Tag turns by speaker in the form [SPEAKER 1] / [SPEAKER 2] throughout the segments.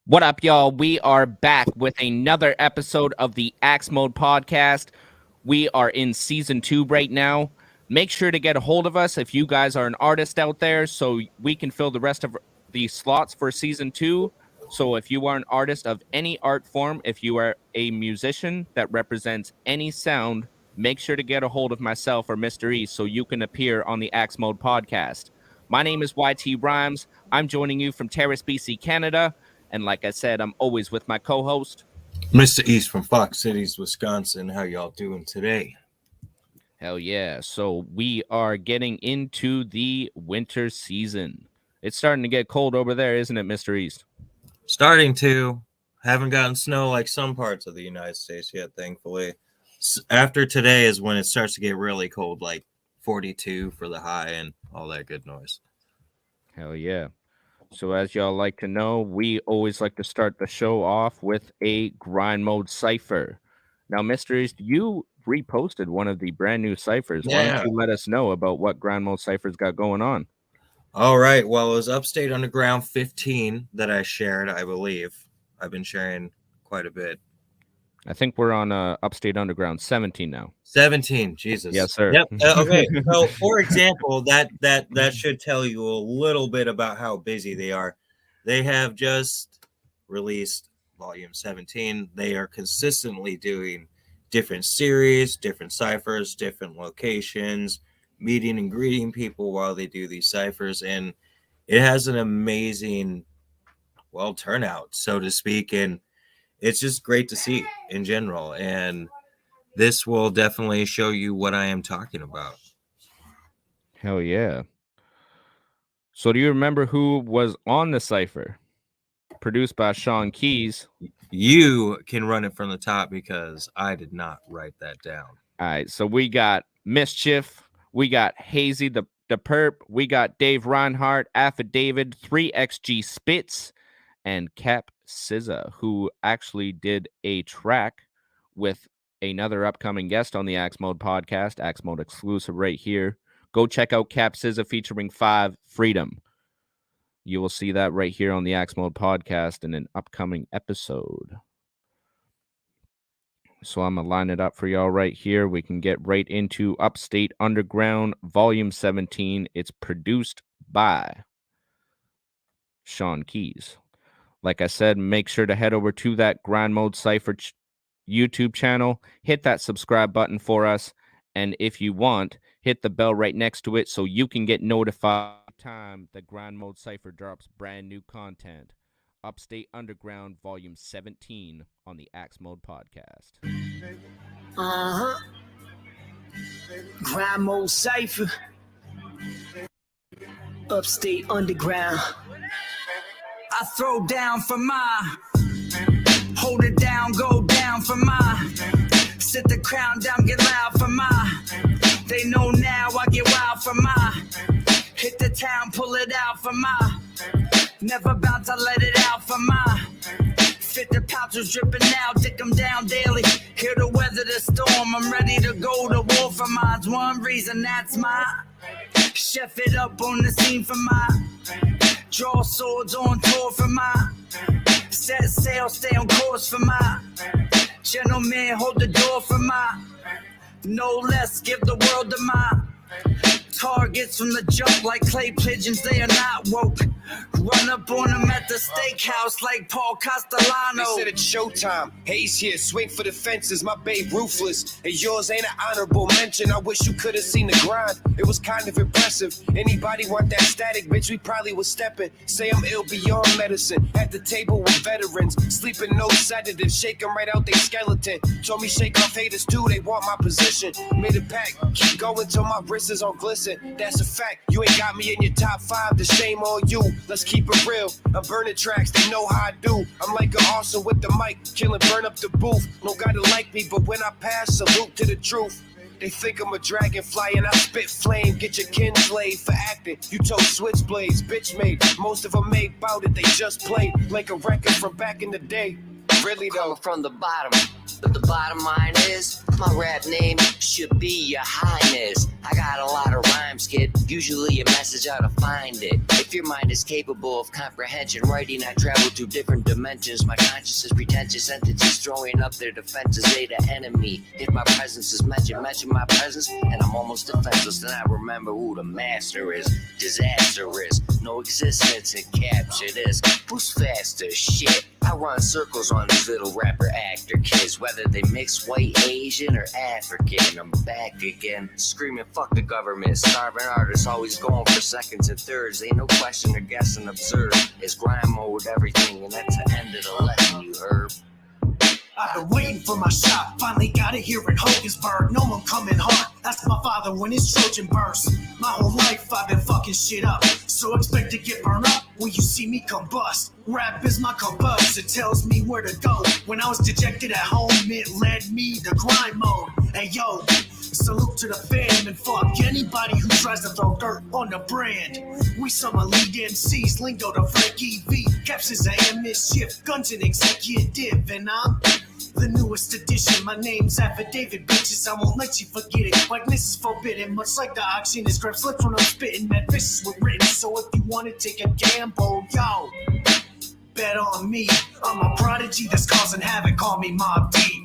[SPEAKER 1] What up, y'all? We are back with another episode of the Axe Mode podcast. We are in season 2 right now. Make sure to get a hold of us if you guys are an artist out there so we can fill the rest of the slots for season 2. So if you are an artist of any art form, if you are a musician that represents any sound, make sure to get a hold of myself or Mr. E so you can appear on the Axe Mode podcast. My name is YT Rhymes. I'm joining you from Terrace, BC, Canada. And like I said, I'm always with my co-host,
[SPEAKER 2] Mr. East from Fox Cities, Wisconsin. How y'all doing today?
[SPEAKER 1] Hell yeah. So we are getting into the winter season. It's starting to get cold over there, isn't it, Mr. East?
[SPEAKER 2] Starting to. Haven't gotten snow like some parts of the United States yet, thankfully. After today is when it starts to get really cold, like 42 for the high and all that good noise.
[SPEAKER 1] Hell yeah. So as y'all like to know, we always like to start the show off with a grind mode Cypher. Now, Mr. East, you reposted one of the brand new Cyphers. Why don't you let us know about what grind mode Cyphers got going on?
[SPEAKER 2] All right. Well, it was Upstate Underground 15 that I shared, I believe. I've been sharing quite a bit.
[SPEAKER 1] I think we're on Upstate Underground 17 now.
[SPEAKER 2] 17, Jesus.
[SPEAKER 1] Yes, sir.
[SPEAKER 2] Yep. Okay. So, for example, that should tell you a little bit about how busy they are. They have just released volume 17. They are consistently doing different series, different ciphers, different locations, meeting and greeting people while they do these ciphers, and it has an amazing, turnout, so to speak, and it's just great to see in general, and this will definitely show you what I am talking about.
[SPEAKER 1] Hell yeah. So do you remember who was on the Cypher? Produced by Sean Keys.
[SPEAKER 2] You can run it from the top because I did not write that down.
[SPEAKER 1] All right, so we got Mischief, we got Hazy the Perp, we got Dave Reinhardt, Affidavit, 3XG Spitz, and Cap SZA, who actually did a track with another upcoming guest on the Axe Mode podcast, Axe Mode exclusive right here. Go check out Cap SZA featuring 5 Freedom. You will see that right here on the Axe Mode podcast in an upcoming episode. So I'm going to line it up for y'all right here. We can get right into Upstate Underground Volume 17. It's produced by Sean Keys. Like I said, make sure to head over to that Grind Mode Cypher YouTube channel. Hit that subscribe button for us. And if you want, hit the bell right next to it so you can get notified time the Grind Mode Cypher drops brand new content. Upstate Underground Volume 17 on the Axe Mode podcast.
[SPEAKER 3] Grind Mode Cypher. Upstate Underground. I throw down for my, hold it down, go down for my, sit the crown down, get loud for my, they know now I get wild for my, hit the town, pull it out for my, never bound to let it out for my, fit the pouches dripping out, dick them down daily, here to weather the storm, I'm ready to go to war for mine's one reason, that's my, chef it up on the scene for my, draw swords on tour for my, set sail, stay on course for my, gentlemen hold the door for my, no less give the world to my, targets from the jump like clay pigeons, they are not woke, run up on them at the steakhouse like Paul Castellano.
[SPEAKER 4] They said it's showtime, Hayes here, swing for the fences, my babe ruthless, and yours ain't an honorable mention, I wish you could have seen the grind, it was kind of impressive, anybody want that static, bitch, we probably was stepping, say I'm ill beyond medicine, at the table with veterans, sleeping no sedative, shake them right out they skeleton, told me shake off haters too, they want my position, made a pack, keep going till my wrist is on glisten, that's a fact, you ain't got me in your top 5, the shame on you, let's keep it real, I'm burning tracks, they know how I do, I'm like an Austin with the mic, killing, burn up the booth, no gotta like me, but when I pass, salute to the truth, they think I'm a dragonfly and I spit flame, get your kin slayed for acting, you told switchblades, bitch made, most of them made bout it, they just played, like a record from back in the day, really though.
[SPEAKER 5] From the bottom, but the bottom line is My rap name should be Your Highness. I got a lot of rhymes, kid. Usually a message how to find it. If your mind is capable of comprehension, writing, I travel through different dimensions. My conscious is pretentious entities throwing up their defenses. They the enemy. If my presence is mentioned my presence, and I'm almost defenseless, then I remember who the master is. Disaster is. No existence and capture this. Who's faster? Shit. I run circles on these little rapper actor kids, whether they mix white, Asian, or African. I'm back again, screaming fuck the government. Starving artists always going for seconds and thirds. Ain't no question or guessing, observe. It's grind mode everything, and that's the end of the lesson, you heard.
[SPEAKER 3] I've been waiting for my shot, finally got it here in Hogansburg. No one coming hard, ask my father when his Trojan burst. My whole life I've been fucking shit up, so expect to get burned up when you see me combust. Rap is my compass, it tells me where to go. When I was dejected at home, it led me to grind mode. Hey yo, salute to the fam and fuck anybody who tries to throw dirt on the brand. We some elite MCs, lingo to Frankie V. Captions and mischief, guns and executive, and I'm the newest edition. My name's Affidavit, bitches. I won't let you forget it. Whiteness is forbidden, much like the auction is grab slips when I'm spitting. That vicious was written, so if you want to take a gamble, yo, bet on me. I'm a prodigy that's causing havoc. Call me Mob D.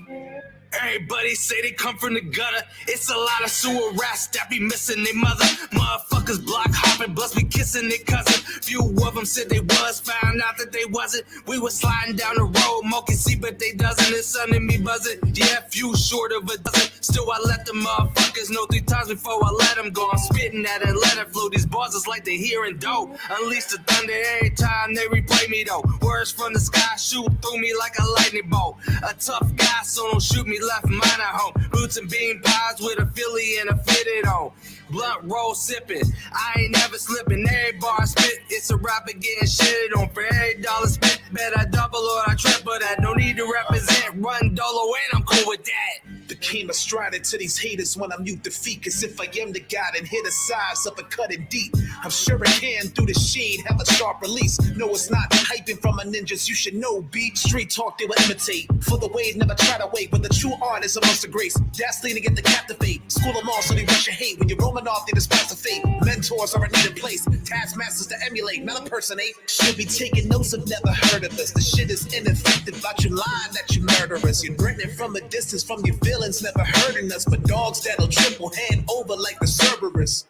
[SPEAKER 6] Everybody say they come from the gutter. It's a lot of sewer rats that be missing their mother. Motherfuckers block hopping, bust be kissing their cousin. Few of them said they was, found out that they wasn't. We was sliding down the road, Moke see, but they doesn't. It's something me buzzing. Yeah, few short of a dozen. Still, I let the motherfuckers know 3 times before I let them go. I'm spitting at and let it flow. These bars is like they hearing dope. Unleash the thunder every time they replay me though. Words from the sky shoot through me like a lightning bolt. A tough guy, so don't shoot me. Left mine at home. Boots and bean pies with a Philly and a fitted on. Blunt roll sipping. I ain't never slipping. Every bar I spit, it's a rapper getting shitted on. For every dollar spent, bet I double or I triple that. No need to represent. Run dolo and I'm cool with that.
[SPEAKER 7] The Caine striding to these haters when I'm mute defeat. Cause if I am the god and hit a size up and cut it deep, I'm sure I can through the shade have a sharp release. No, it's not hyping from my ninjas, you should know, beat. Street talk they will imitate. For the wave, never try to wait. But the true art is amongst the grace. That's leading to get the captivate. School them all so they rush your hate. When you're roaming off, they despise the fate. Mentors are a needed place. Taskmasters to emulate, not impersonate. Should be taking notes, have never heard of us. The shit is ineffective, about you lying that you murderers. You're grinning from a distance from your feelings, never hurting us. But dogs that'll triple hand over like the Cerberus.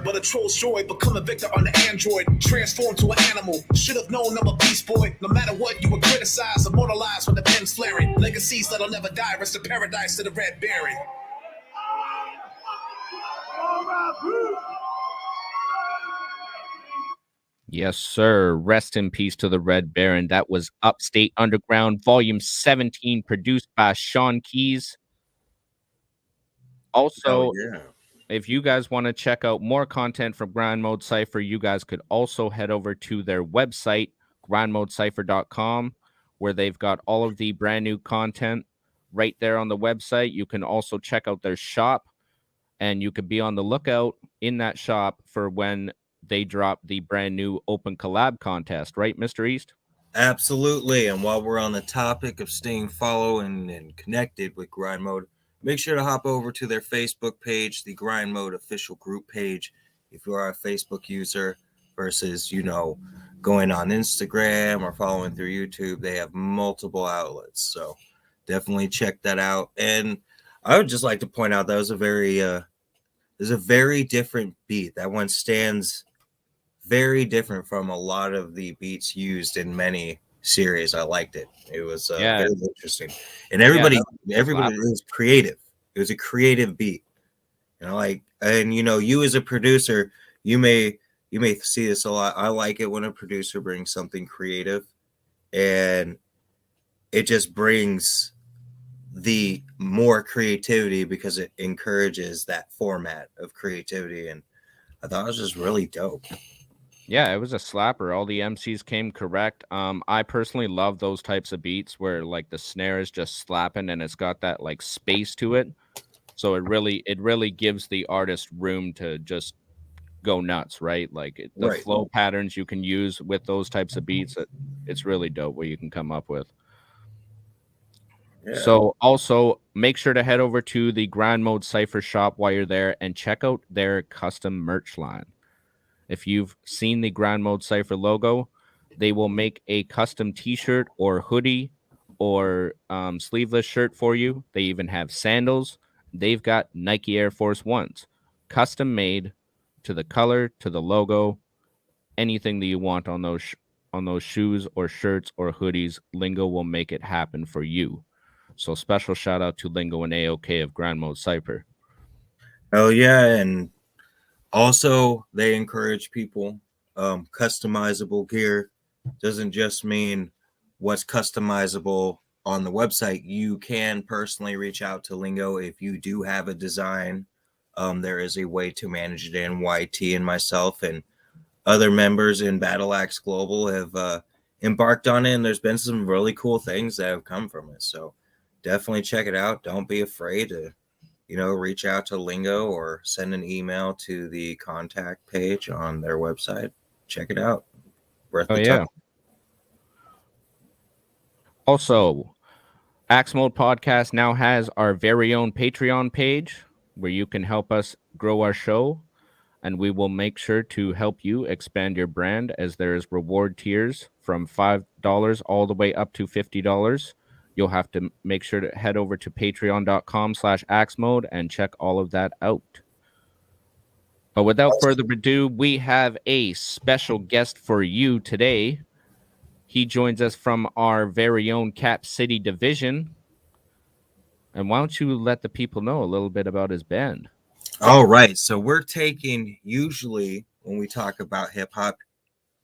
[SPEAKER 7] But a troll's joy, become a victor on the android. Transform to an animal. Should have known I'm a beast boy. No matter what, you were criticized, immortalized when the pen's flaring. Legacies that'll never die, rest in paradise to the Red Baron.
[SPEAKER 1] Yes, sir. Rest in peace to the Red Baron. That was Upstate Underground, Volume 17, produced by Sean Keys. Also, if you guys want to check out more content from Grind Mode Cypher, you guys could also head over to their website, grindmodecypher.com, where they've got all of the brand new content right there on the website. You can also check out their shop, and you could be on the lookout in that shop for when they drop the brand new open collab contest, right, Mr. East?
[SPEAKER 2] Absolutely. And while we're on the topic of staying followed and connected with Grind Mode, make sure to hop over to their Facebook page, the Grind Mode official group page, if you are a Facebook user versus, going on Instagram or following through YouTube. They have multiple outlets. So definitely check that out. And I would just like to point out that was a very different beat. That one stands very different from a lot of the beats used in many series. I liked it. It was very interesting. And everybody was creative. It was a creative beat. You as a producer, you may see this a lot. I like it when a producer brings something creative, and it just brings the more creativity because it encourages that format of creativity. And I thought it was just really dope.
[SPEAKER 1] Yeah, it was a slapper. All the MCs came correct. I personally love those types of beats where like the snare is just slapping and it's got that like space to it. So it really gives the artist room to just go nuts, right? Like the flow patterns you can use with those types of beats. It's really dope what you can come up with.
[SPEAKER 2] Yeah.
[SPEAKER 1] So also make sure to head over to the Grind Mode Cypher shop while you're there and check out their custom merch line. If you've seen the Grind Mode Cypher logo, they will make a custom t-shirt or hoodie or sleeveless shirt for you. They even have sandals. They've got Nike Air Force Ones, custom made to the color, to the logo, anything that you want on those shoes or shirts or hoodies. Lingo will make it happen for you. So special shout out to Lingo and AOK of Grind Mode Cypher.
[SPEAKER 2] Oh yeah, and also they encourage people. Customizable gear doesn't just mean what's customizable on the website. You can personally reach out to Lingo if you do have a design. There is a way to manage it, and YT and myself and other members in Battleaxe Global have embarked on it, and there's been some really cool things that have come from it. So definitely check it out. Don't be afraid to, reach out to Lingo or send an email to the contact page on their website. Check it out. Worth the time.
[SPEAKER 1] Also, Axe Mode Podcast now has our very own Patreon page where you can help us grow our show, and we will make sure to help you expand your brand, as there is reward tiers from $5 all the way up to $50. You'll have to make sure to head over to patreon.com/axemode and check all of that out. But without further ado, we have a special guest for you today. He joins us from our very own Cap City division. And why don't you let the people know a little bit about his band?
[SPEAKER 2] All right. So we're taking, usually when we talk about hip hop,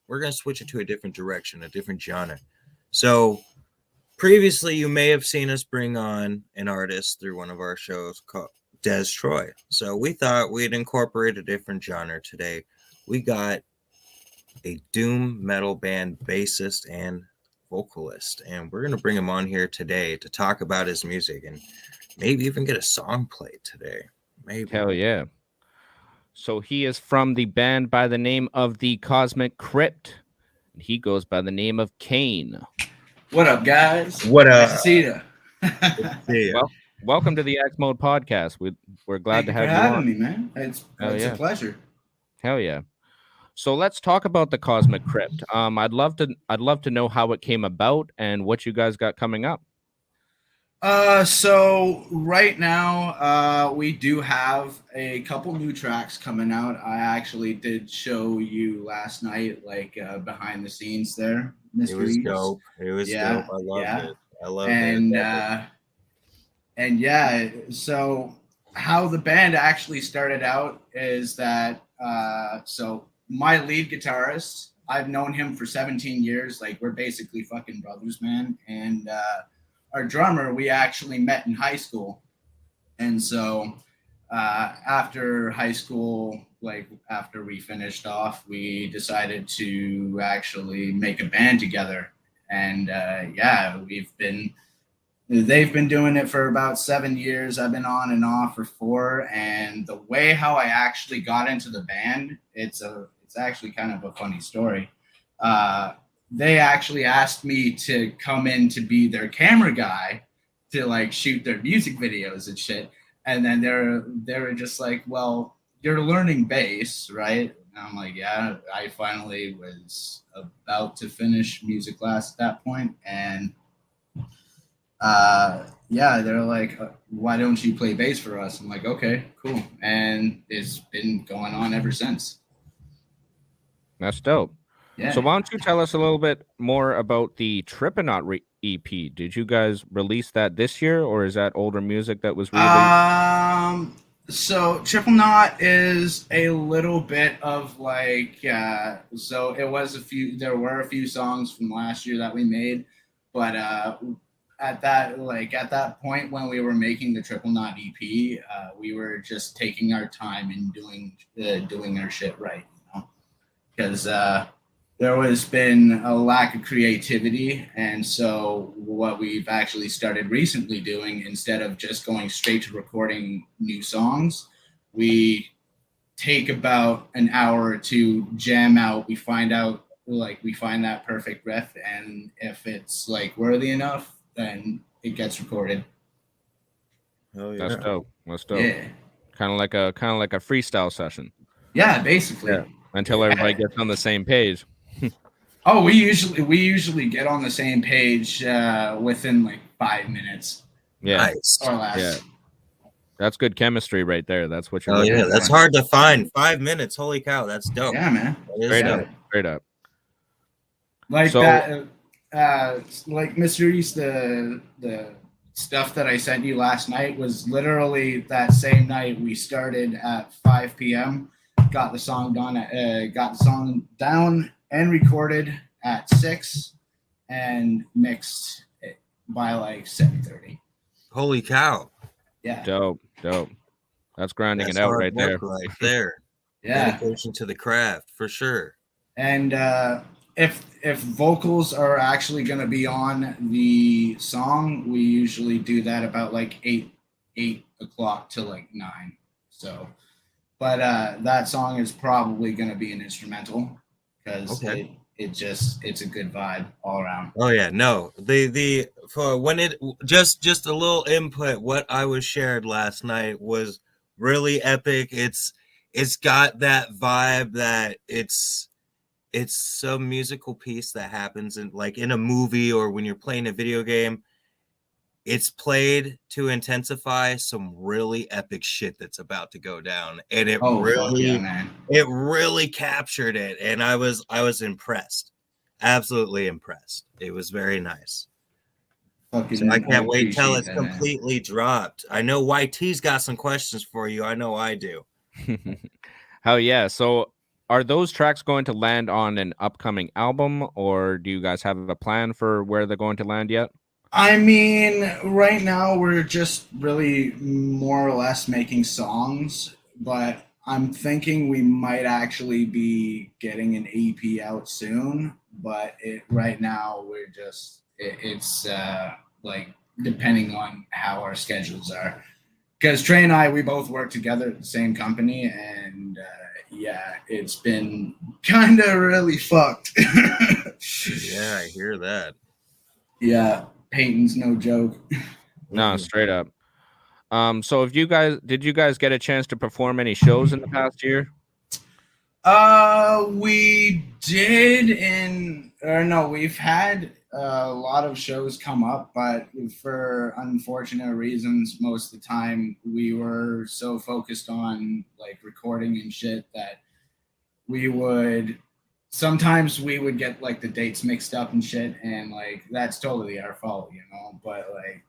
[SPEAKER 2] we're going to switch it to a different direction, a different genre. So previously, you may have seen us bring on an artist through one of our shows called Des Troy. So we thought we'd incorporate a different genre today. We got a doom metal band bassist and vocalist, and we're going to bring him on here today to talk about his music and maybe even get a song played today. Maybe.
[SPEAKER 1] Hell yeah. So he is from the band by the name of the Cosmic Crypt. He goes by the name of Caine.
[SPEAKER 8] What up, guys?
[SPEAKER 2] What up?
[SPEAKER 8] Nice to see you.
[SPEAKER 1] Well, welcome to the Axe Mode Podcast. We're glad to have you
[SPEAKER 8] having
[SPEAKER 1] on.
[SPEAKER 8] me, man. It's a pleasure.
[SPEAKER 1] Hell yeah. So let's talk about the Cosmic Crypt. I'd love to know how it came about and what you guys got coming up.
[SPEAKER 8] So right now, we do have a couple new tracks coming out. I actually did show you last night, behind the scenes there.
[SPEAKER 2] It was dope. It was dope. I loved it. I loved it.
[SPEAKER 8] And yeah, so how the band actually started out is that, so my lead guitarist, I've known him for 17 years. Like, we're basically fucking brothers, man. And our drummer, we actually met in high school. And so after high school, after we finished off, we decided to actually make a band together. And they've been doing it for about 7 years. I've been on and off for 4. And the way how I actually got into the band, it's actually kind of a funny story. They actually asked me to come in to be their camera guy to shoot their music videos and shit. And then they were just like, well, you're learning bass, right? And I'm like, yeah, I finally was about to finish music class at that point. And they're like, why don't you play bass for us? I'm like, okay, cool. And it's been going on ever since.
[SPEAKER 1] That's dope.
[SPEAKER 8] Yeah.
[SPEAKER 1] So why don't you tell us a little bit more about the Trippenaut EP? Did you guys release that this year, or is that older music that was released?
[SPEAKER 8] So Triple Knot is a little bit of so it was there were a few songs from last year that we made, but at that point when we were making the Triple Knot EP, we were just taking our time and doing our shit right, because there has been a lack of creativity. And so what we've actually started recently doing, instead of just going straight to recording new songs, we take about an hour to jam out. We find that perfect riff. And if it's worthy enough, then it gets recorded.
[SPEAKER 2] Oh yeah.
[SPEAKER 1] That's dope. That's dope.
[SPEAKER 8] Yeah.
[SPEAKER 1] Kind of like a freestyle session.
[SPEAKER 8] Yeah, basically.
[SPEAKER 1] Yeah. Until everybody gets on the same page.
[SPEAKER 8] Oh, we usually get on the same page within like 5 minutes.
[SPEAKER 1] Yeah.
[SPEAKER 2] Nice.
[SPEAKER 8] Or less.
[SPEAKER 1] Yeah. That's good chemistry right there. That's what you're
[SPEAKER 2] Oh
[SPEAKER 1] looking
[SPEAKER 2] yeah,
[SPEAKER 1] for.
[SPEAKER 2] that's hard to find. 5 minutes. Holy cow, that's dope.
[SPEAKER 8] Yeah, man.
[SPEAKER 2] That is
[SPEAKER 1] Straight
[SPEAKER 2] dope.
[SPEAKER 1] up. Straight up.
[SPEAKER 8] Like
[SPEAKER 1] So-
[SPEAKER 8] that, like Mr. East, the stuff that I sent you last night was literally that same night. We started at 5 p.m. Got the song down and recorded at 6, and mixed it by like 7:30.
[SPEAKER 2] Holy cow.
[SPEAKER 8] Yeah,
[SPEAKER 1] Dope. That's grinding
[SPEAKER 2] That's
[SPEAKER 1] it out
[SPEAKER 2] hard
[SPEAKER 1] right there.
[SPEAKER 2] work right there.
[SPEAKER 8] yeah.
[SPEAKER 2] Dedication to the craft for sure.
[SPEAKER 8] And if vocals are actually going to be on the song, we usually do that about like 8 o'clock to like 9. So, but that song is probably going to be an instrumental because
[SPEAKER 2] Okay.
[SPEAKER 8] it's a good vibe all around.
[SPEAKER 2] Oh yeah, no. The for when it just a little input. What I was shared last night was really epic. It's got that vibe that it's some musical piece that happens in like in a movie or when you're playing a video game. It's played to intensify some really epic shit that's about to go down, and it
[SPEAKER 8] Oh, fuck
[SPEAKER 2] really
[SPEAKER 8] yeah, man.
[SPEAKER 2] it really captured it, and I was impressed, absolutely impressed. It was very nice.
[SPEAKER 8] Fucking,
[SPEAKER 2] So I can't wait till it's
[SPEAKER 8] appreciate that, man.
[SPEAKER 2] completely dropped. I know YT's got some questions for you. I know I do.
[SPEAKER 1] Hell yeah. So are those tracks going to land on an upcoming album, or do you guys have a plan for where they're going to land yet?
[SPEAKER 8] I mean, right now we're just really more or less making songs, but I'm thinking we might actually be getting an EP out soon. But right now we're just it's like depending on how our schedules are. Because Trey and I, we both work together at the same company, and yeah, it's been kind of really fucked.
[SPEAKER 2] Yeah, I hear that.
[SPEAKER 8] Yeah. Peyton's no joke.
[SPEAKER 1] No, straight up. So did you guys get a chance to perform any shows in the past year?
[SPEAKER 8] We did we've had a lot of shows come up, but for unfortunate reasons, most of the time we were so focused on like recording and shit that sometimes we would get like the dates mixed up and shit, and like that's totally our fault, you know. But like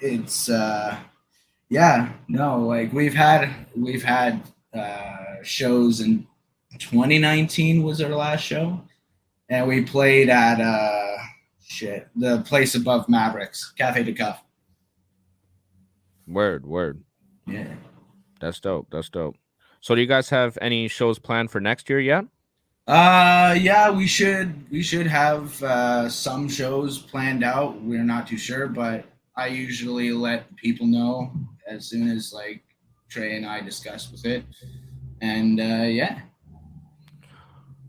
[SPEAKER 8] it's yeah, no, like we've had shows in 2019 was our last show, and we played at the place above Mavericks, Cafe de Cuff.
[SPEAKER 1] Word.
[SPEAKER 8] Yeah.
[SPEAKER 1] That's dope. So do you guys have any shows planned for next year yet?
[SPEAKER 8] Yeah, we should have some shows planned out. We're not too sure, but I usually let people know as soon as like Trey and I discuss with it. And yeah.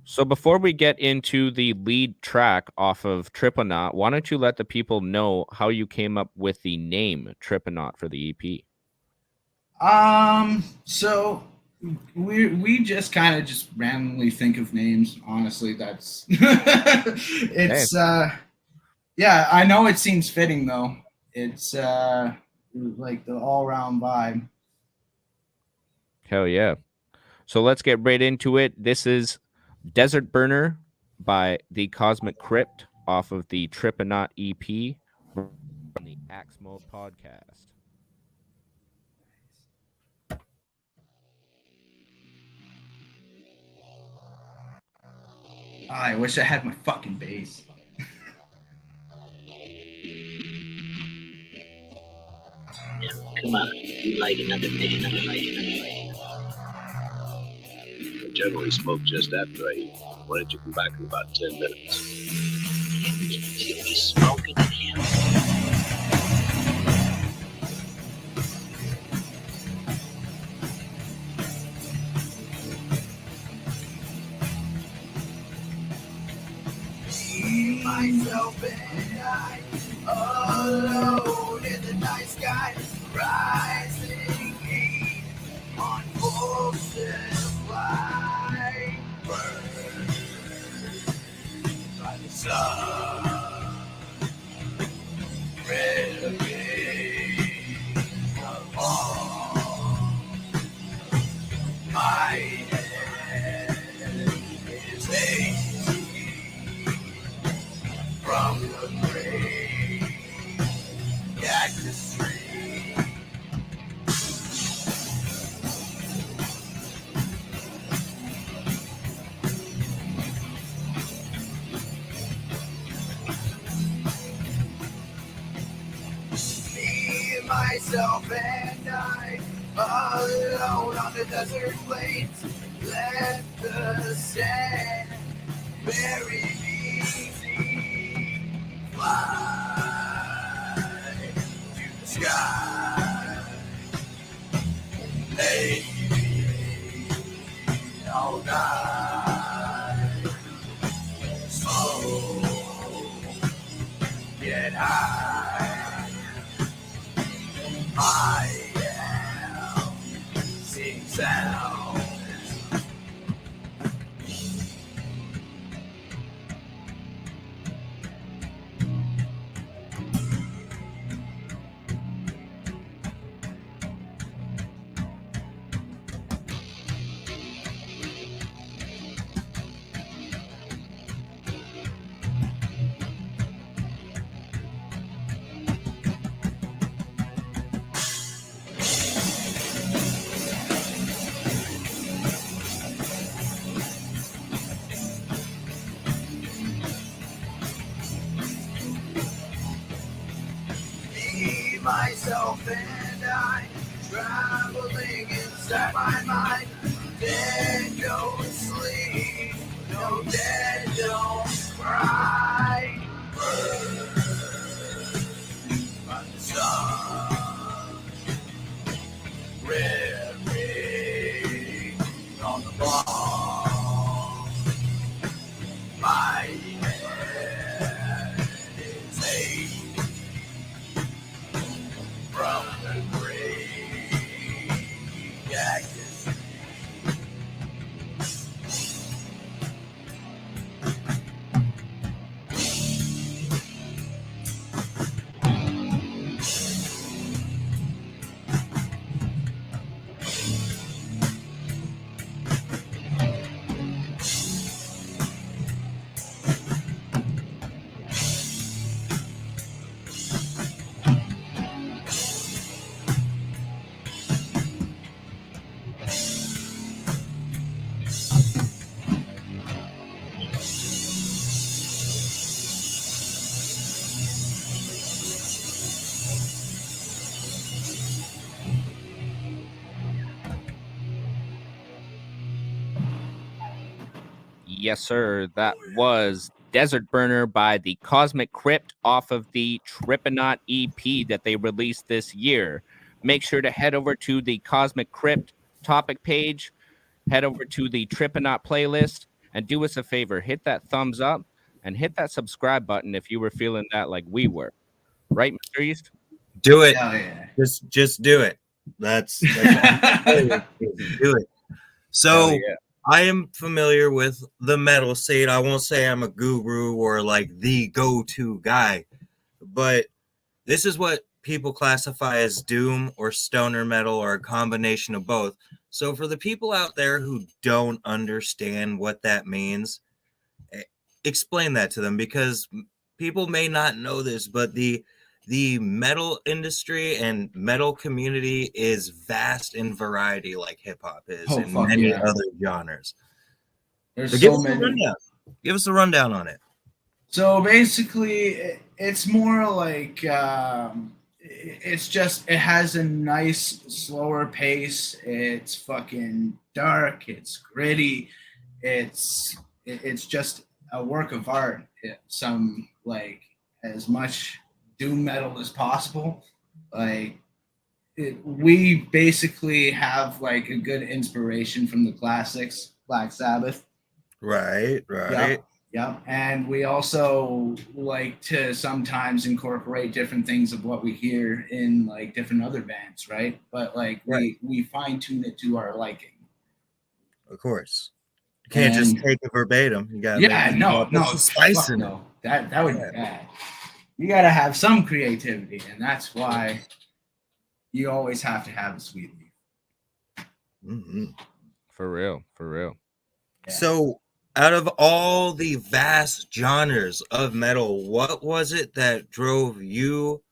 [SPEAKER 1] So before we get into the lead track off of Tripanaut, why don't you let the people know how you came up with the name Tripanaut for the EP?
[SPEAKER 8] So we just kind of just randomly think of names. Honestly, that's it's yeah, I know it seems fitting though. It's like the all-round vibe.
[SPEAKER 1] Hell yeah. So let's get right into it. This is Desert Burner by the Cosmic Crypt off of the Tripanaut EP from the Axe Mode podcast.
[SPEAKER 8] I wish I had my fucking bass.
[SPEAKER 9] Come on, you light another night, another night.
[SPEAKER 10] I generally smoke just after I eat. Why don't you come back in about 10 minutes?
[SPEAKER 9] You'll be smoking in here.
[SPEAKER 3] Myself and I alone in the night sky, rising heat on ocean fly, burned by the sun, ripping along my head is aching from the grave cactus tree. Me, myself, and I, alone on the desert plains, let the sand bury me easy, fly to the sky. Maybe all night, smoke, get high. I am seeing sounds. Me, myself, and I, traveling inside my mind. Dead don't sleep, no dead don't cry. Burned by the sun, ripping on the wall. My head is aching from the grave cactus tree.
[SPEAKER 1] Yes, sir. That was Desert Burner by the Cosmic Crypt off of the Tripanaut EP that they released this year. Make sure to head over to the Cosmic Crypt topic page, head over to the Tripanaut playlist, and do us a favor. Hit that thumbs up and hit that subscribe button if you were feeling that like we were. Right, Mr. East?
[SPEAKER 2] Do it.
[SPEAKER 8] Hell yeah.
[SPEAKER 2] Just do it. That's do it. So
[SPEAKER 1] Hell yeah.
[SPEAKER 2] I am familiar with the metal scene. I won't say I'm a guru or like the go-to guy, but this is what people classify as doom or stoner metal or a combination of both. So for the people out there who don't understand what that means, explain that to them, because people may not know this, but the metal industry and metal community is vast in variety, like hip hop is, and many other genres.
[SPEAKER 8] There's
[SPEAKER 2] So give
[SPEAKER 8] so
[SPEAKER 2] us a
[SPEAKER 8] many.
[SPEAKER 2] rundown. Give us a rundown on it.
[SPEAKER 8] So basically, it's more like it's just, it has a nice slower pace. It's fucking dark. It's gritty. It's just a work of art. Some like as much doom metal as possible. Like we basically have like a good inspiration from the classics, Black Sabbath.
[SPEAKER 2] Right.
[SPEAKER 8] Yeah. Yep. And we also like to sometimes incorporate different things of what we hear in like different other bands, right? But like we fine tune it to our liking.
[SPEAKER 2] Of course. You can't just take it verbatim. You gotta
[SPEAKER 8] no,
[SPEAKER 2] spice in it.
[SPEAKER 8] No. That would be bad. You gotta have some creativity, and that's why you always have to have a sweet leaf.
[SPEAKER 2] Mm-hmm.
[SPEAKER 1] For real.
[SPEAKER 8] Yeah.
[SPEAKER 2] So out of all the vast genres of metal, what was it that drove you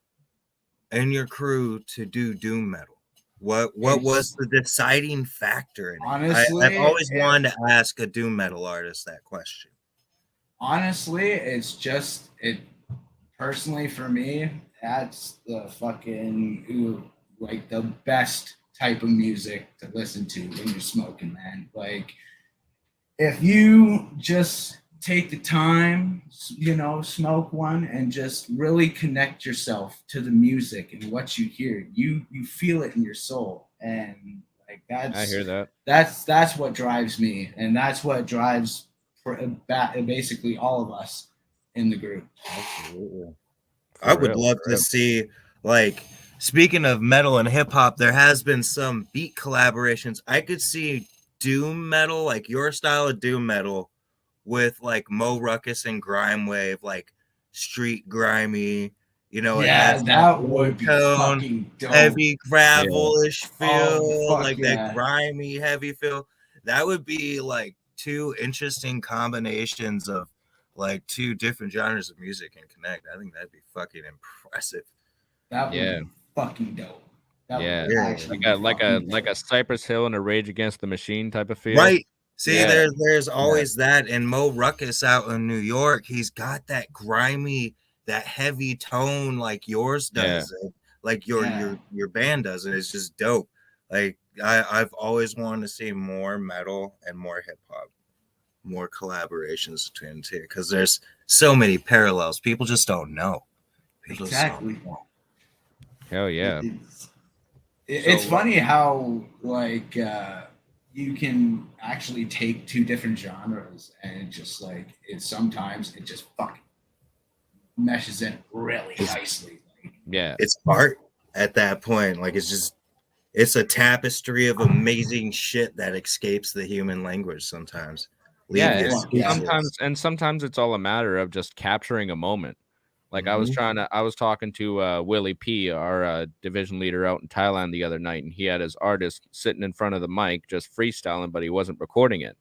[SPEAKER 2] and your crew to do doom metal? What was the deciding factor in it?
[SPEAKER 8] Honestly,
[SPEAKER 2] I've always wanted to ask a doom metal artist that question.
[SPEAKER 8] Honestly, it's just it. Personally, for me, that's the fucking like the best type of music to listen to when you're smoking, man. Like, if you just take the time, smoke one and just really connect yourself to the music and what you hear, you feel it in your soul, and like
[SPEAKER 1] I hear that.
[SPEAKER 8] That's what drives me, and that's what drives basically all of us in the group.
[SPEAKER 2] Absolutely. I would love to see, like, speaking of metal and hip hop, there has been some beat collaborations. I could see doom metal, like your style of doom metal, with like Mo Ruckus and Grime Wave, like street grimy,
[SPEAKER 8] that would be fucking dope.
[SPEAKER 2] Heavy gravel-ish feel,
[SPEAKER 8] like
[SPEAKER 2] that grimy heavy feel. That would be like two interesting combinations of like two different genres of music and connect. I think that'd be fucking impressive.
[SPEAKER 8] That would be fucking dope.
[SPEAKER 1] Like a Cypress Hill and a Rage Against the Machine type of feel.
[SPEAKER 2] Right. See, there's always that. And Mo Ruckus out in New York, he's got that grimy, that heavy tone like yours does. Like your band does, and it's just dope. Like I've always wanted to see more metal and more hip hop, more collaborations between the two, because there's so many parallels. People just don't know.
[SPEAKER 8] Exactly.
[SPEAKER 1] Hell yeah.
[SPEAKER 8] It's funny how like you can actually take two different genres and just like sometimes it just fucking meshes in really nicely.
[SPEAKER 2] It's art at that point. Like it's a tapestry of amazing shit that escapes the human language sometimes.
[SPEAKER 1] Sometimes it's all a matter of just capturing a moment. Like I was talking to Willie P, our division leader out in Thailand the other night, and he had his artist sitting in front of the mic just freestyling, but he wasn't recording it.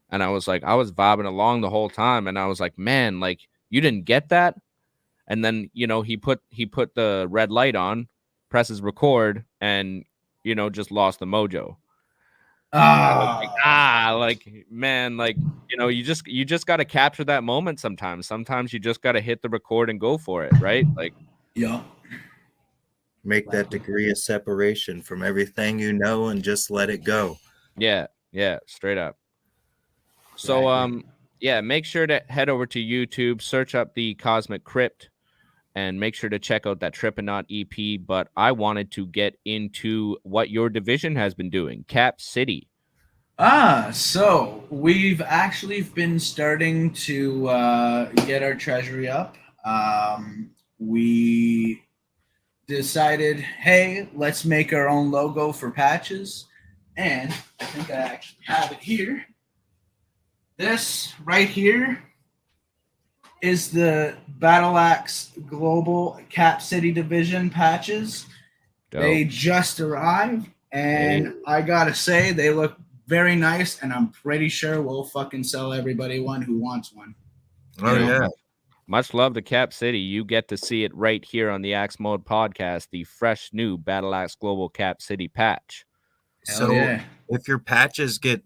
[SPEAKER 1] And I was vibing along the whole time, and I was like, man, like you didn't get that. And then he put the red light on, presses record, and just lost the mojo. You just got to capture that moment sometimes you just got to hit the record and go for it, right? Like
[SPEAKER 2] make that degree of separation from everything and just let it go.
[SPEAKER 1] Yeah, straight up. So make sure to head over to YouTube, search up the Cosmic Crypt, and make sure to check out that Trippinaut EP. But I wanted to get into what your division has been doing, Cap City.
[SPEAKER 8] So we've actually been starting to get our treasury up. We decided, hey, let's make our own logo for patches. And I think I actually have it here. This right here is the Battleaxe Global Cap City Division patches. Dope. They just arrived, and I gotta say they look very nice, and I'm pretty sure we'll fucking sell everybody one who wants one.
[SPEAKER 2] Yeah.
[SPEAKER 1] Much love to Cap City. You get to see it right here on the Axe Mode podcast, the fresh new Battleaxe Global Cap City patch.
[SPEAKER 2] If your patches get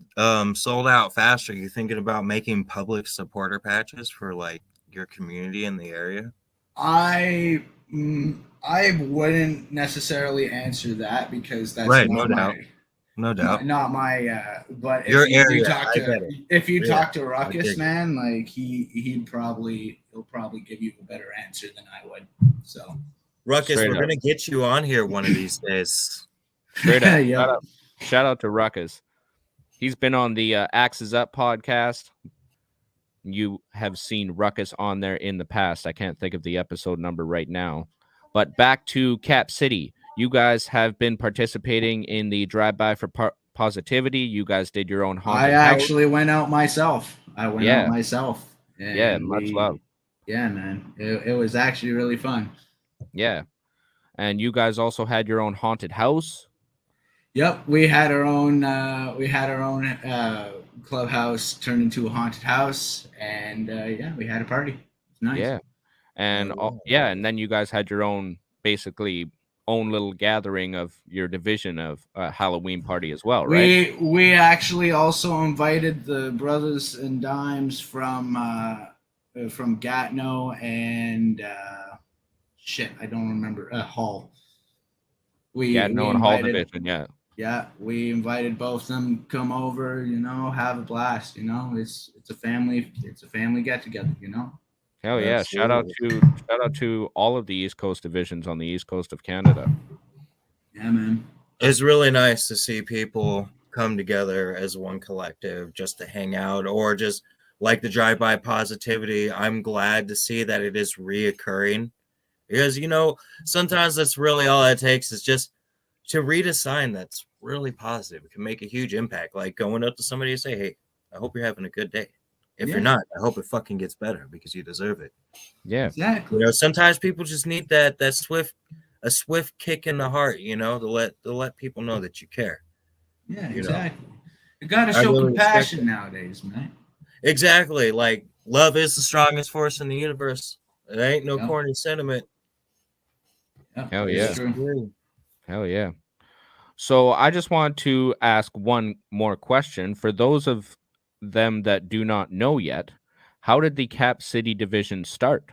[SPEAKER 2] sold out faster, are you thinking about making public supporter patches for like your community in the area?
[SPEAKER 8] I wouldn't necessarily answer that because that's
[SPEAKER 2] no doubt
[SPEAKER 8] not my but
[SPEAKER 2] your
[SPEAKER 8] if
[SPEAKER 2] area.
[SPEAKER 8] If you talk to Ruckus, man, like he'll probably give you a better answer than I would. So
[SPEAKER 2] Ruckus, we're gonna get you on here one of these days.
[SPEAKER 1] Straight up. Shout out to Ruckus. He's been on the Axes Up podcast you have seen Ruckus on there in the past. I can't think of the episode number right now. But back to Cap City. You guys have been participating in the drive-by for positivity. You guys did your own haunted
[SPEAKER 8] I
[SPEAKER 1] house.
[SPEAKER 8] actually went out myself. And
[SPEAKER 1] much love.
[SPEAKER 8] Yeah, man. It was actually really fun.
[SPEAKER 1] Yeah. And you guys also had your own haunted house.
[SPEAKER 8] Yep, we had our own clubhouse turned into a haunted house, and we had a party. It's nice.
[SPEAKER 1] Yeah. And and then you guys had your own basically own little gathering of your division of Halloween party as well, right?
[SPEAKER 8] We actually also invited the Brothers and Dimes from Gatineau and I don't remember Hall.
[SPEAKER 1] Gatineau and Hall division, yeah.
[SPEAKER 8] Yeah, we invited both of them to come over, have a blast, It's a family get together,
[SPEAKER 1] Hell yeah.
[SPEAKER 2] Absolutely.
[SPEAKER 1] Shout out to all of the East Coast divisions on the East Coast of Canada.
[SPEAKER 8] Yeah, man.
[SPEAKER 2] It's really nice to see people come together as one collective just to hang out, or just like the drive-by positivity. I'm glad to see that it is reoccurring, because sometimes that's really all it takes, is just to read a sign that's really positive. It can make a huge impact, like going up to somebody and say, hey, I hope you're having a good day. If you're not, I hope it fucking gets better, because you deserve it.
[SPEAKER 1] Yeah,
[SPEAKER 8] exactly.
[SPEAKER 2] Sometimes people just need that swift kick in the heart, to let people know that you care.
[SPEAKER 8] Yeah, exactly. You gotta show compassion nowadays, man.
[SPEAKER 2] Exactly. Like, love is the strongest force in the universe. It ain't no corny sentiment.
[SPEAKER 1] Hell yeah. Hell yeah. So I just want to ask one more question. For those of them that do not know yet, how did the Cap City division start?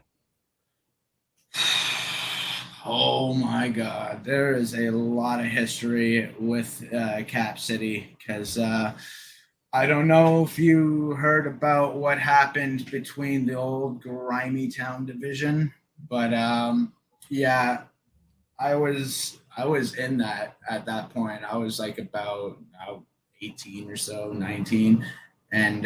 [SPEAKER 8] Oh my God, there is a lot of history with Cap City, because I don't know if you heard about what happened between the old Grimy Town division, but I was in that at that point. I was like about 18 or so, 19, and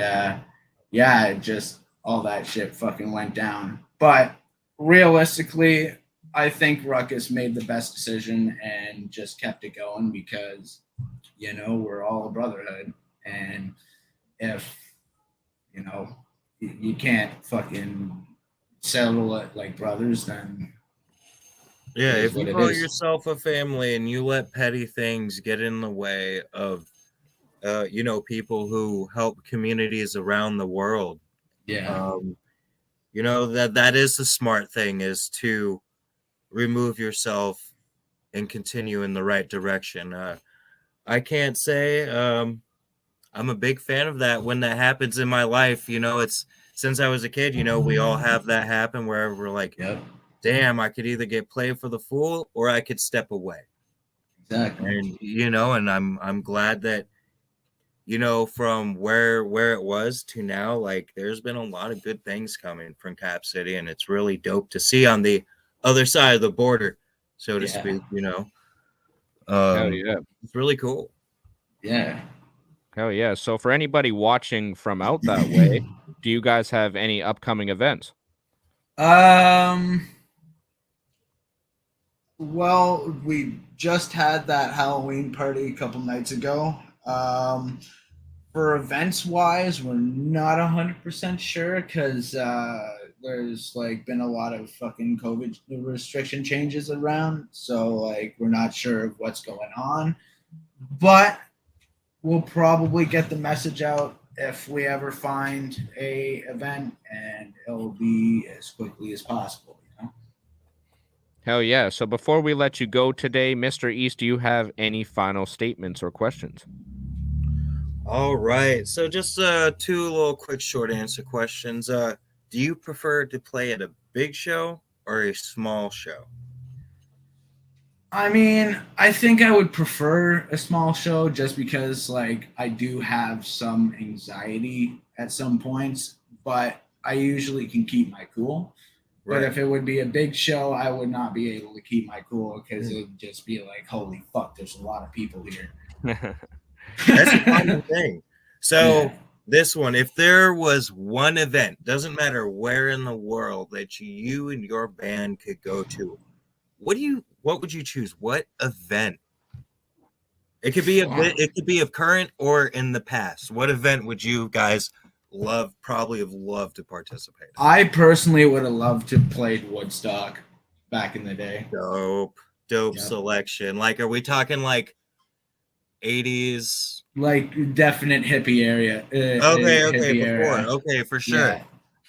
[SPEAKER 8] just all that shit fucking went down. But realistically, I think Ruckus made the best decision and just kept it going, because we're all a brotherhood, and if you can't fucking settle it like brothers, then
[SPEAKER 2] if you call yourself a family and you let petty things get in the way of people who help communities around the world, that is the smart thing, is to remove yourself and continue in the right direction. I can't say I'm a big fan of that when that happens in my life. It's since I was a kid, we all have that happen where we're like, damn, I could either get played for the fool or I could step away.
[SPEAKER 8] Exactly.
[SPEAKER 2] And and I'm glad that from where it was to now, like, there's been a lot of good things coming from Cap City, and it's really dope to see on the other side of the border, so to speak.
[SPEAKER 1] Hell yeah,
[SPEAKER 2] it's really cool.
[SPEAKER 8] Yeah.
[SPEAKER 1] Hell yeah. So for anybody watching from out that way, do you guys have any upcoming events?
[SPEAKER 8] Well, we just had that Halloween party a couple nights ago. For events wise, we're not 100% sure, because there's been a lot of fucking COVID restriction changes around, so we're not sure of what's going on, but we'll probably get the message out if we ever find a event, and it'll be as quickly as possible.
[SPEAKER 1] Hell yeah. So before we let you go today, Mr. East, do you have any final statements or questions?
[SPEAKER 2] All right. So just 2 little quick short answer questions. Do you prefer to play at a big show or a small show?
[SPEAKER 8] I mean, I think I would prefer a small show, just because I do have some anxiety at some points, but I usually can keep my cool. But if it would be a big show, I would not be able to keep my cool, because it would just be like, holy fuck, there's a lot of people here.
[SPEAKER 2] That's a common thing. So This one, if there was one event, doesn't matter where in the world, that you and your band could go to, what would you choose? What event? It could be of current or in the past. What event would you guys probably have loved to participate in?
[SPEAKER 8] I personally would have loved to played Woodstock back in the day.
[SPEAKER 2] Dope selection. Like, are we talking like 80s?
[SPEAKER 8] Like definite hippie area.
[SPEAKER 2] Okay, for sure. Yeah.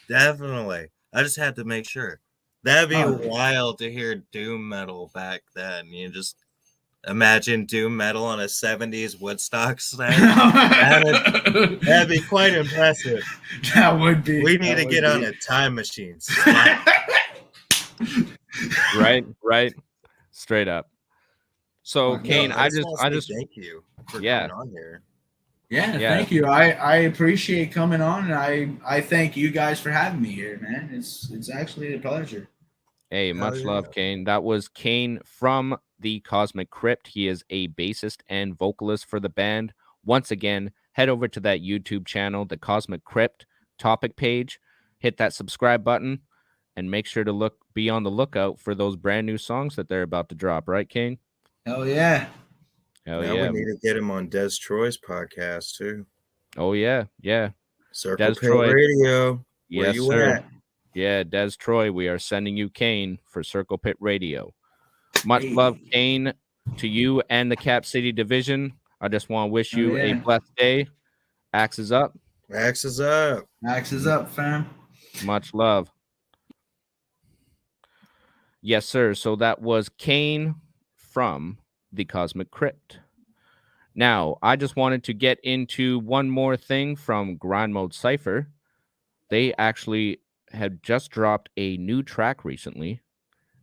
[SPEAKER 2] Definitely. I just had to make sure. That'd be wild to hear doom metal back then. You just imagine doom metal on a 70s Woodstock stage. That'd be quite impressive.
[SPEAKER 8] That would be.
[SPEAKER 2] We need to get on a time machine.
[SPEAKER 1] Right. Straight up. So, Caine, I just
[SPEAKER 2] thank you for coming on here.
[SPEAKER 8] Yeah, thank you. I appreciate coming on, and I thank you guys for having me here, man. It's actually a pleasure.
[SPEAKER 1] Hey, much love, Caine. That was Caine from the Cosmic Crypt. He is a bassist and vocalist for the band. Once again, head over to that YouTube channel, the Cosmic Crypt topic page. Hit that subscribe button, and make sure to be on the lookout for those brand new songs that they're about to drop. Right, Caine?
[SPEAKER 8] Hell yeah.
[SPEAKER 2] Now we need to get him on Des Troy's podcast too.
[SPEAKER 1] Oh yeah.
[SPEAKER 2] Circle Pit Radio.
[SPEAKER 1] Where you at? Yeah, Des Troy, we are sending you Caine for Circle Pit Radio. Much love, Caine, to you and the Cap City division. I just want to wish you a blessed day. Axe is up.
[SPEAKER 2] Axe is up.
[SPEAKER 8] Axe is up, fam.
[SPEAKER 1] Much love. Yes, sir. So that was Caine from the Cosmic Crypt. Now, I just wanted to get into one more thing from Grind Mode Cypher. They actually had just dropped a new track recently.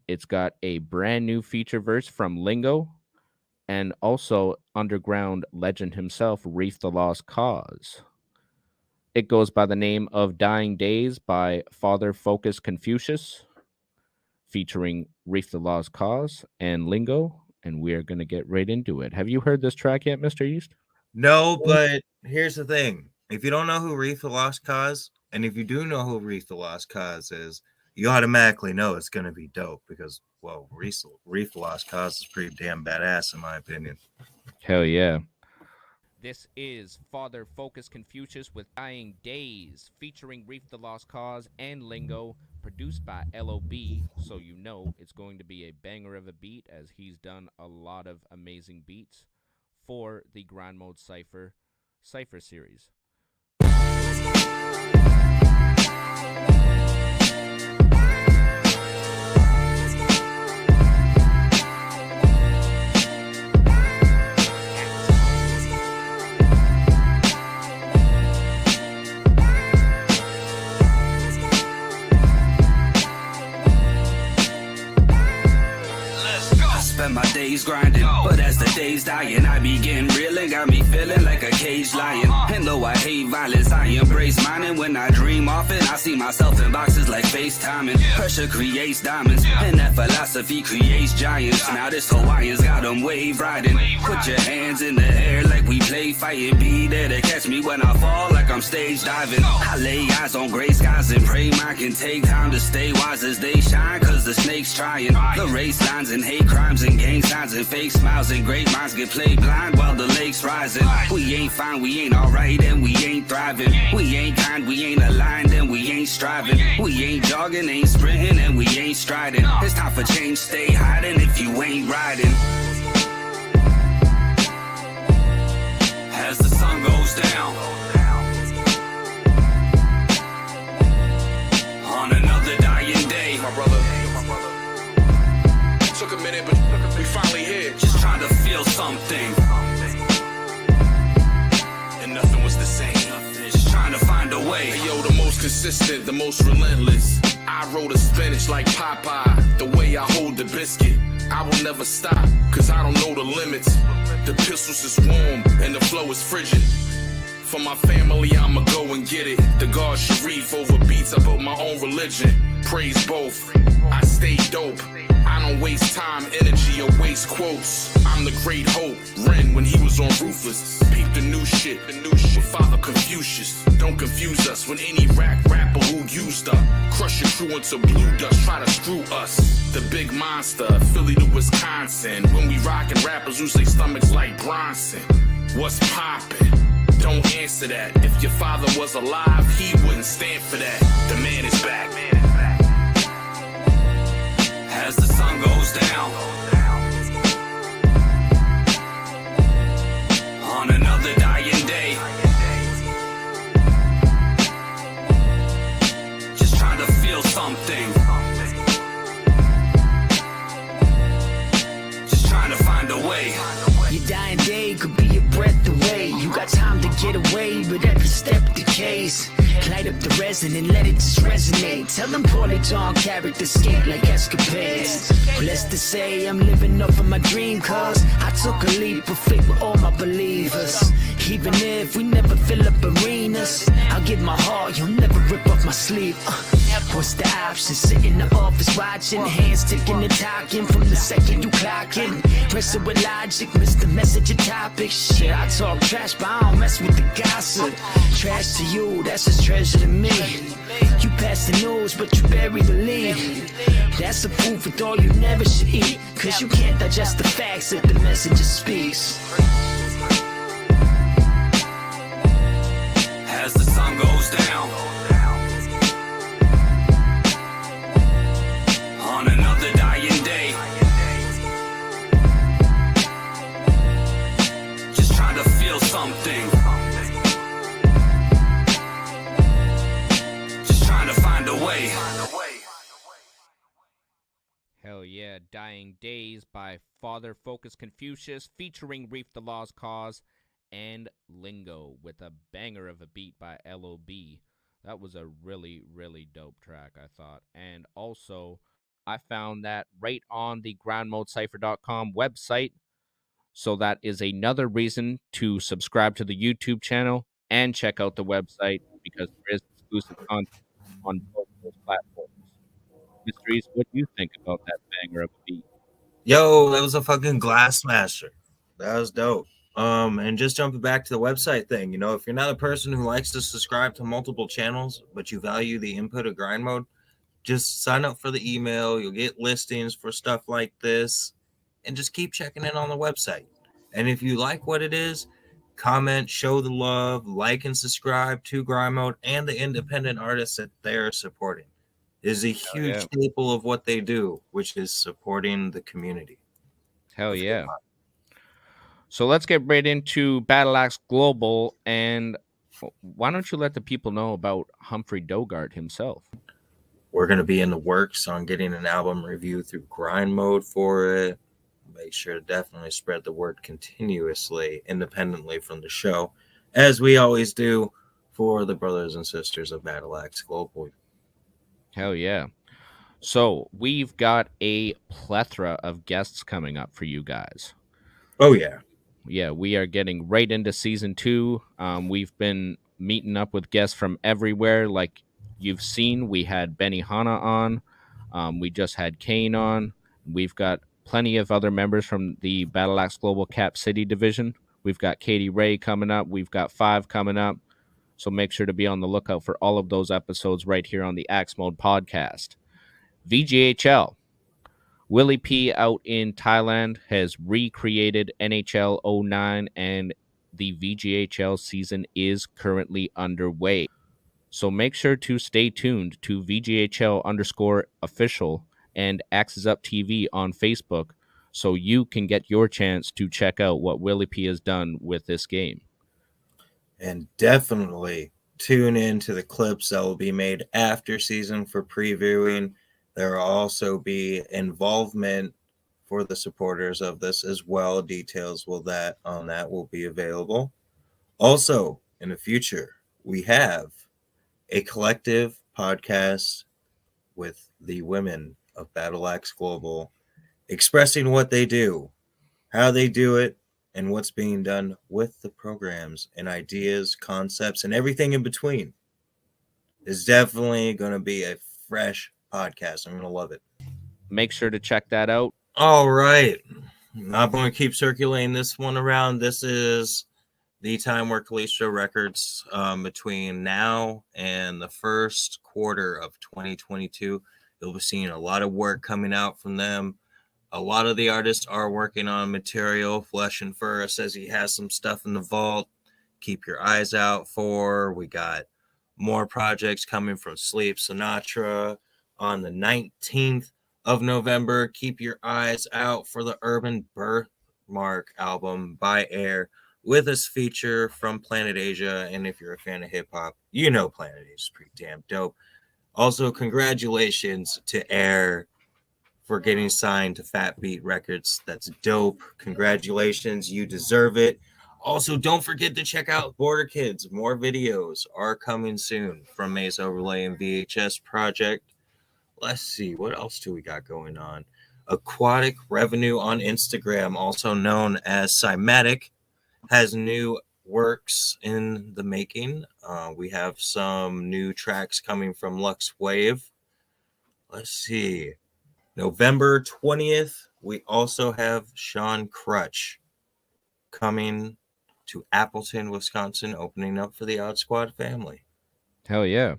[SPEAKER 1] It's got a brand new feature verse from Lingo and also underground legend himself, Reef the Lost Cause. It goes by the name of Dying Days by Father Focus Confucius, featuring Reef the Lost Cause and Lingo, and we are going to get right into it. Have you heard this track yet, Mr. East?
[SPEAKER 2] No, but here's the thing. If you don't know who Reef the Lost Cause, and if you do know who Reef the Lost Cause is, you automatically know it's going to be dope because, well, Reef the Lost Cause is pretty damn badass in my opinion.
[SPEAKER 1] Hell yeah. This is Father Focus Confucius with Dying Days, featuring Reef the Lost Cause and Lingo, produced by LOB, so you know it's going to be a banger of a beat, as he's done a lot of amazing beats for the Grind Mode Cypher series.
[SPEAKER 6] Spend my days grinding, but as the days dying, I begin reeling, got me feeling like a caged lion. And though I hate violence, I embrace mine. And when I dream often, I see myself in boxes like FaceTiming. Pressure creates diamonds, and that philosophy creates giants. Now this Hawaiian's got them wave riding. Put your hands in the air like we play fighting. Be there to catch me when I fall like I'm stage diving. I lay eyes on gray skies and pray mine can take time to stay wise as they shine, cause the snake's trying. The race lines and hate crimes and gang signs and fake smiles and great minds get played blind while the lake's rising. We ain't fine, we ain't alright, and we ain't thriving. We ain't kind, we ain't aligned, and we ain't striving. We ain't jogging, ain't sprinting, and we ain't striding. It's time for change, stay hiding if you ain't riding. As the sun goes down on another dying day, my brother. Took a minute, but we finally here. Just trying to feel something, and nothing was the same. Just trying to find a way. Hey, yo, the most consistent, the most relentless. I roll the spinach like Popeye. The way I hold the biscuit, I will never stop, cause I don't know the limits. The pistols is warm, and the flow is frigid. For my family, I'ma go and get it. The God Sharif over beats, I built my own religion. Praise both, I stay dope. I don't waste time, energy, or waste quotes. I'm the great hope. Ren when he was on Ruthless. Peep the new shit with Father Confucius. Confucius. Don't confuse us with any rapper who used up. Crush your crew into blue dust, try to screw us. The big monster, Philly to Wisconsin. When we rockin', rappers who say stomachs like Bronson. What's poppin'? Don't answer that. If your father was alive, he wouldn't stand for that. The man is back. As the sun goes down on another dying day, just trying to feel something, just trying to find a way.
[SPEAKER 3] Your dying day could be a breath away. You got time to get away, but every step decays. Light up the resin and let it just resonate. Tell them poorly drawn characters skate like escapades. Blessed to say I'm living up of my dream, cause I took a leap of faith with all my believers. Even if we never fill up arenas, I'll give my heart, you'll never rip off my sleeve. What's the option? Sit in the office watching, hands ticking and talking from the second you clock in. Press it with logic, miss the message or topic. Shit, I talk trash, but I don't mess with the gossip. Trash to you, that's just treasure to me. You pass the news, but you bury the lead. That's a proof with all you never should eat. Cause you can't digest the facts that the messenger speaks.
[SPEAKER 6] As the sun goes down on another dying day, just trying to feel something, just trying to find a way.
[SPEAKER 1] Hell yeah, Dying Days by Father Focus Confucius featuring Reef the Lost Cause and Lingo with a banger of a beat by LOB. That was a really, really dope track, I thought. And also, I found that right on the groundmodecypher.com website. So that is another reason to subscribe to the YouTube channel and check out the website because there is exclusive content on both those platforms. Mysteries, what do you think about that banger of a beat?
[SPEAKER 2] Yo, that was a fucking glass smasher. That was dope. And just jumping back to the website thing, you know, if you're not a person who likes to subscribe to multiple channels, but you value the input of grind mode, just sign up for the email. You'll get listings for stuff like this, and just keep checking in on the website. And if you like what it is, comment, show the love, like and subscribe to grind mode and the independent artists that they're supporting. It is a huge staple of what they do, which is supporting the community.
[SPEAKER 1] Hell yeah. So let's get right into Battleaxe Global, and why don't you let the people know about Humphrey Dogart himself?
[SPEAKER 2] We're going to be in the works on getting an album review through grind mode for it. Make sure to definitely spread the word continuously, independently from the show, as we always do for the brothers and sisters of Battleaxe Global.
[SPEAKER 1] Hell yeah. So we've got a plethora of guests coming up for you guys.
[SPEAKER 2] Oh, yeah.
[SPEAKER 1] Yeah, we are getting right into season 2. We've been meeting up with guests from everywhere. Like you've seen, we had Benny Hanna on. We just had Caine on. We've got plenty of other members from the Battleaxe Global Cap City division. We've got Katie Ray coming up. We've got 5 coming up. So make sure to be on the lookout for all of those episodes right here on the Axe Mode podcast. VGHL. Willie P out in Thailand has recreated NHL 09, and the VGHL season is currently underway. So make sure to stay tuned to VGHL_official and Axes Up TV on Facebook so you can get your chance to check out what Willie P has done with this game.
[SPEAKER 2] And definitely tune in to the clips that will be made after season for previewing. There will also be involvement for the supporters of this as well. Details on that will be available. Also, in the future, we have a collective podcast with the women of Battleaxe Global expressing what they do, how they do it, and what's being done with the programs and ideas, concepts, and everything in between. It's definitely going to be a fresh podcast. I'm going to love it.
[SPEAKER 1] Make sure to check that out.
[SPEAKER 2] All right. I'm going to keep circulating this one around. This is the time where Callisto Records, between now and the first quarter of 2022, you'll be seeing a lot of work coming out from them. A lot of the artists are working on material. Flesh and Fur says he has some stuff in the vault. Keep your eyes out for. We got more projects coming from Sleep Sinatra on the 19th of November. Keep your eyes out for the Urban Birthmark album by Air with this feature from Planet Asia. And if you're a fan of hip hop, you know Planet Asia is pretty damn dope. Also, congratulations to Air for getting signed to Fat Beat Records. That's dope. Congratulations. You deserve it. Also, don't forget to check out Border Kids. More videos are coming soon from Maze Overlay and VHS Project. Let's see. What else do we got going on? Aquatic Revenue on Instagram, also known as Cymatic, has new works in the making. We have some new tracks coming from Lux Wave. Let's see. November 20th, we also have Sean Crutch coming to Appleton, Wisconsin, opening up for the Odd Squad family.
[SPEAKER 1] Hell yeah.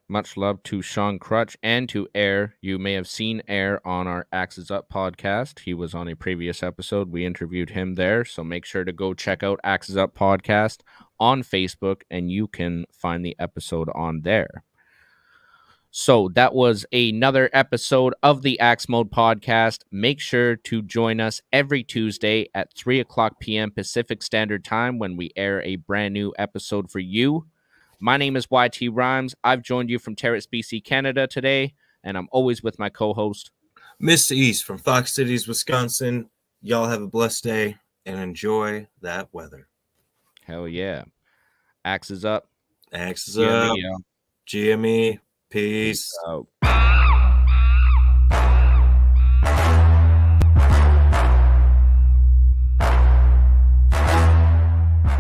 [SPEAKER 1] Much love to Sean Crutch and to Air. You may have seen Air on our Axes Up podcast. He was on a previous episode. We interviewed him there. So make sure to go check out Axes Up podcast on Facebook, and you can find the episode on there. So that was another episode of the Axe Mode podcast. Make sure to join us every Tuesday at 3 o'clock p.m. Pacific Standard Time when we air a brand new episode for you. My name is YT Rhymes. I've joined you from Terrace, BC, Canada today, and I'm always with my co-host,
[SPEAKER 2] Mr. East from Fox Cities, Wisconsin. Y'all have a blessed day and enjoy that weather.
[SPEAKER 1] Hell yeah. Axes up.
[SPEAKER 2] Axes up. GME. Peace.
[SPEAKER 1] Out.